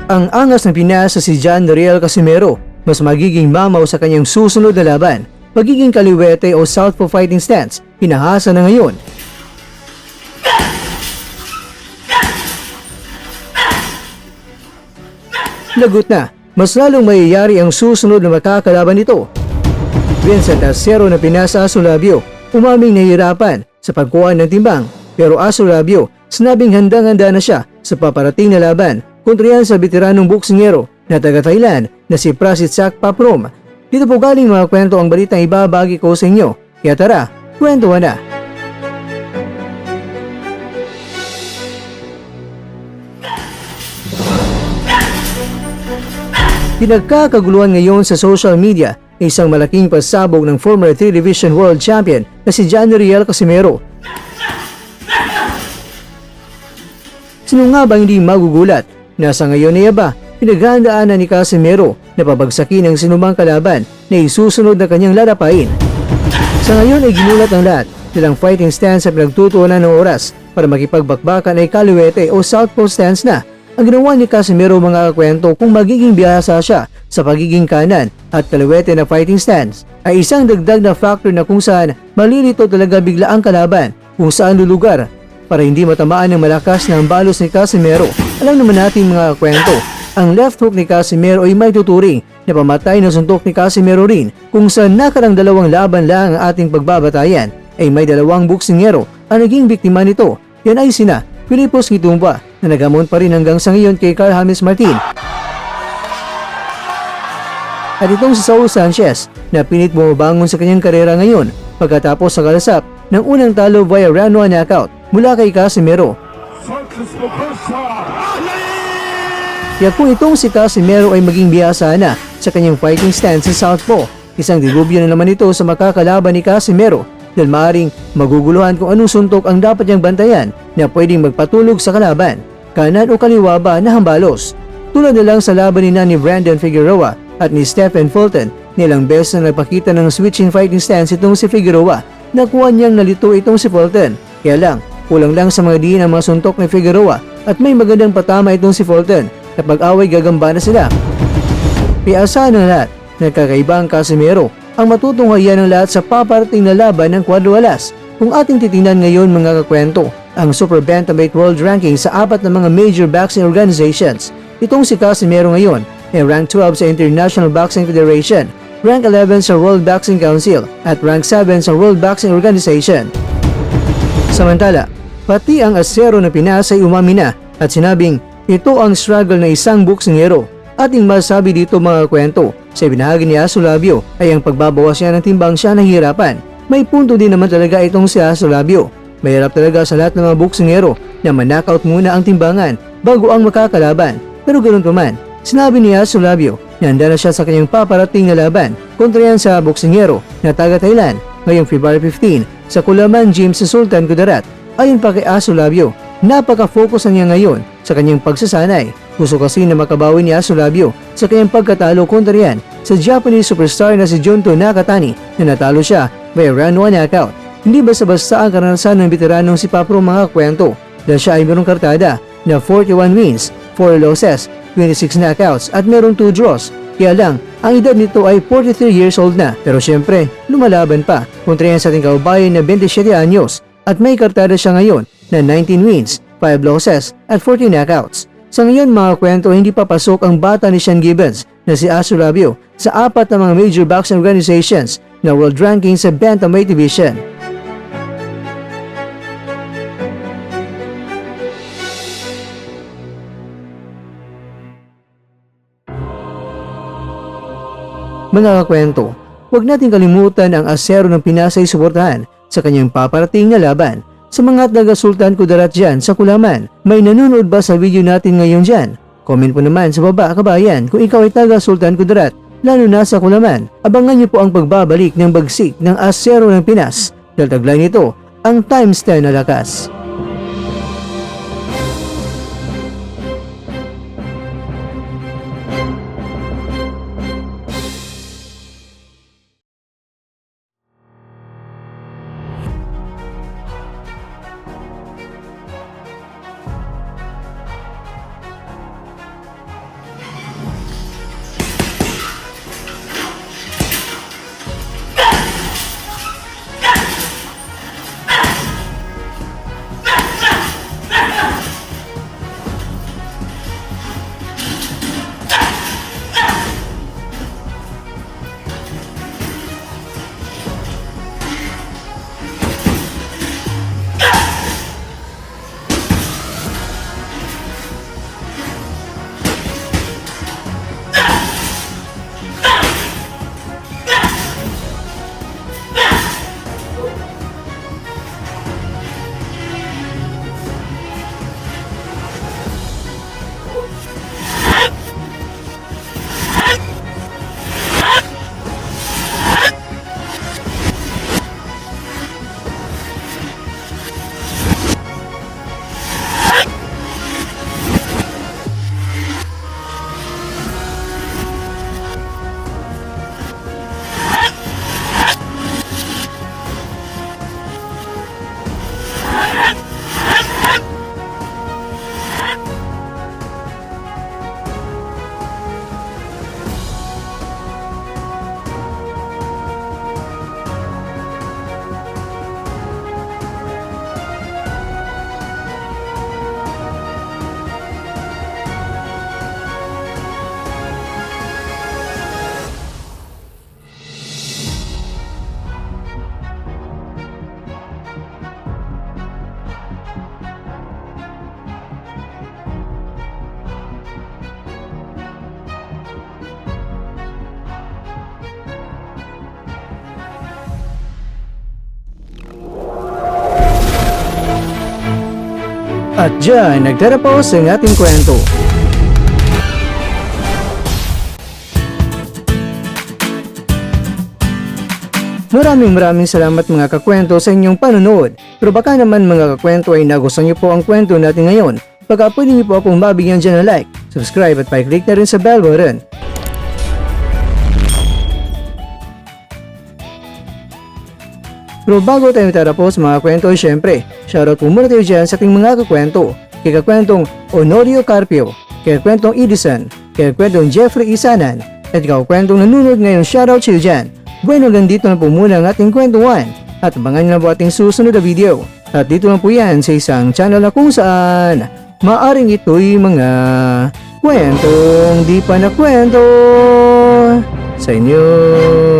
Ang angas ng pinasa si John Riel Casimero, mas magiging mamaw sa kanyang susunod na laban. Magiging kaliwete o southpaw fighting stance, hinahasa na ngayon. Lagot na, mas lalong mayayari ang susunod na makakalaban nito. Vincent Acero na pinasa Asolabio, umaming nahihirapan sa pagkuha ng timbang, pero Asolabio sinabing handang-handa na siya sa paparating na laban kontra yan sa veteranong boksingero na taga-Thailand na si Prasitsak Paprom. Dito po galing mga kwento ang balitang ibabagi ko sa inyo, kaya tara, kwentuhan na! Pinagkakaguluhan ngayon sa social media ay isang malaking pasabog ng former 3-Division World Champion na si John Riel Casimero. Sino nga ba hindi magugulat na sa ngayon ay pinaghandaan na ni Casimero na pabagsakin ang sinumang kalaban na isusunod na kanyang lalapain. Sa ngayon ay ginulat ng lahat nilang fighting stance sa pinagtutuunan ng oras para makipagbakbakan ay kaliwete o southpaw stance na. Ang ginawa ni Casimero mga kakwento kung magiging biyasa siya sa pagiging kanan at kaliwete na fighting stance ay isang dagdag na factor na kung saan malilito talaga bigla ang kalaban kung saan lulugar para hindi matamaan ng malakas na ang balos ni Casimero. Alam naman natin mga kakwento, ang left hook ni Casimero ay may tuturing na pamatay na suntok ni Casimero rin kung saan nakarang dalawang laban lang ang ating pagbabatayan ay may dalawang boksingero ang naging biktima nito. Yan ay sina Filipos Kitumba na nagamon pa rin hanggang sa ngayon kay Carl James Martin. At itong si Saul Sanchez na pinit bumabangon sa kanyang karera ngayon pagkatapos sa kalasap ng unang talo via round 1 knockout mula kay Casimero. Kaya kung itong si Casimero ay maging biyasa na sa kanyang fighting stance sa southpaw, isang dilubyo na naman ito sa makakalaban ni Casimero dahil maaaring maguguluhan kung anong suntok ang dapat niyang bantayan na pwedeng magpatulog sa kalaban, kanan o kaliwa ba na hambalos. Tulad na lang sa laban ni Brandon Figueroa at ni Stephen Fulton, nilang beses na nagpakita ng switching fighting stance itong si Figueroa. Nakuha niyang nalito itong si Fulton, kaya lang kulang lang sa mga diin ang mga suntok ni Figueroa at may magandang patama itong si Fulton. Kapag away gagamba na sila. Piasahan ng lahat, nagkakaiba ang Casimero ang matutunghayan ng lahat sa paparating na laban ng Cuadro Alas. Kung ating titingnan ngayon mga kakwento, ang Super Bantamweight World Ranking sa apat na mga major boxing organizations, itong si Casimero ngayon ay rank 12 sa International Boxing Federation, rank 11 sa World Boxing Council at rank 7 sa World Boxing Organization. Samantala, pati ang Acero na Pinas ay umami na at sinabing ito ang struggle na isang boksingero. Ating masabi dito mga kwento, sa binahagi ni Asolabio ay ang pagbabawas niya ng timbang siya nahihirapan. May punto din naman talaga itong si Asolabio. Mahirap talaga sa lahat ng mga boksingero na man-knockout muna ang timbangan bago ang makakalaban. Pero ganoon pa man, sinabi ni Asolabio na handa na siya sa kanyang paparating na laban kontra yan sa boksingero na taga Thailand ngayong February 15 sa Kulaman Gym sa Sultan Kudarat. Ayon pa kay Asolabio, napaka-focus niya ngayon sa kanyang pagsasanay. Gusto kasi na makabawi ni Asolabio sa kanyang pagkatalo kontra yan sa Japanese superstar na si Junto Nakatani na natalo siya by round 1 knockout. Hindi basta-basta ang karanasan ng veteranong si Papro mga kwento dahil siya ay mayroong kartada na 41 wins, 4 losses, 26 knockouts at mayroong 2 draws. Kaya lang, ang edad nito ay 43 years old na pero syempre lumalaban pa kontra yan sa ating kaubayan na 27 anyos at may kartada siya ngayon na 19 wins, 5 losses at 14 knockouts. Sa ngayon mga kwento, hindi pa pasok ang bata ni Sean Gibbons na si Asolabio sa apat na mga major boxing organizations na world ranking sa Bantamweight Division. Mga kakwento, huwag natin kalimutan ang Acero ng Pinas ay suportahan sa kanyang paparating na laban. Sa mga taga-Sultan Kudarat dyan sa Kulaman, may nanonood ba sa video natin ngayon dyan? Comment po naman sa baba kabayan kung ikaw ay taga-Sultan Kudarat, lalo na sa Kulaman. Abangan niyo po ang pagbabalik ng bagsik ng Acero ng Pinas. Dahil taglay nito, ang times 10 na lakas. At dyan nagtatapos ang ating kwento. Maraming salamat mga kakwento sa inyong panonood. Pero baka naman mga kakwento ay nagustuhan niyo po ang kwento natin ngayon. Baka pwede niyo po akong mabigyan dyan ng like, subscribe at pa-click na rin sa bell button. Pero bago tayo tatapos mga kwento, syempre, shoutout po muna tayo dyan sa ating mga kakwento. Kay kakwentong Honorio Carpio, kay kakwentong Edison, kay kakwentong Jeffrey Isanan, at kakwentong nanonood ngayon, shoutout sa iyo dyan. Bueno, ganito na po muna ang ating kwentuhan at abangan na po ating susunod na video. At dito lang po yan sa isang channel na kung saan maaring ito'y mga kwentong di pa na kwento sa inyo.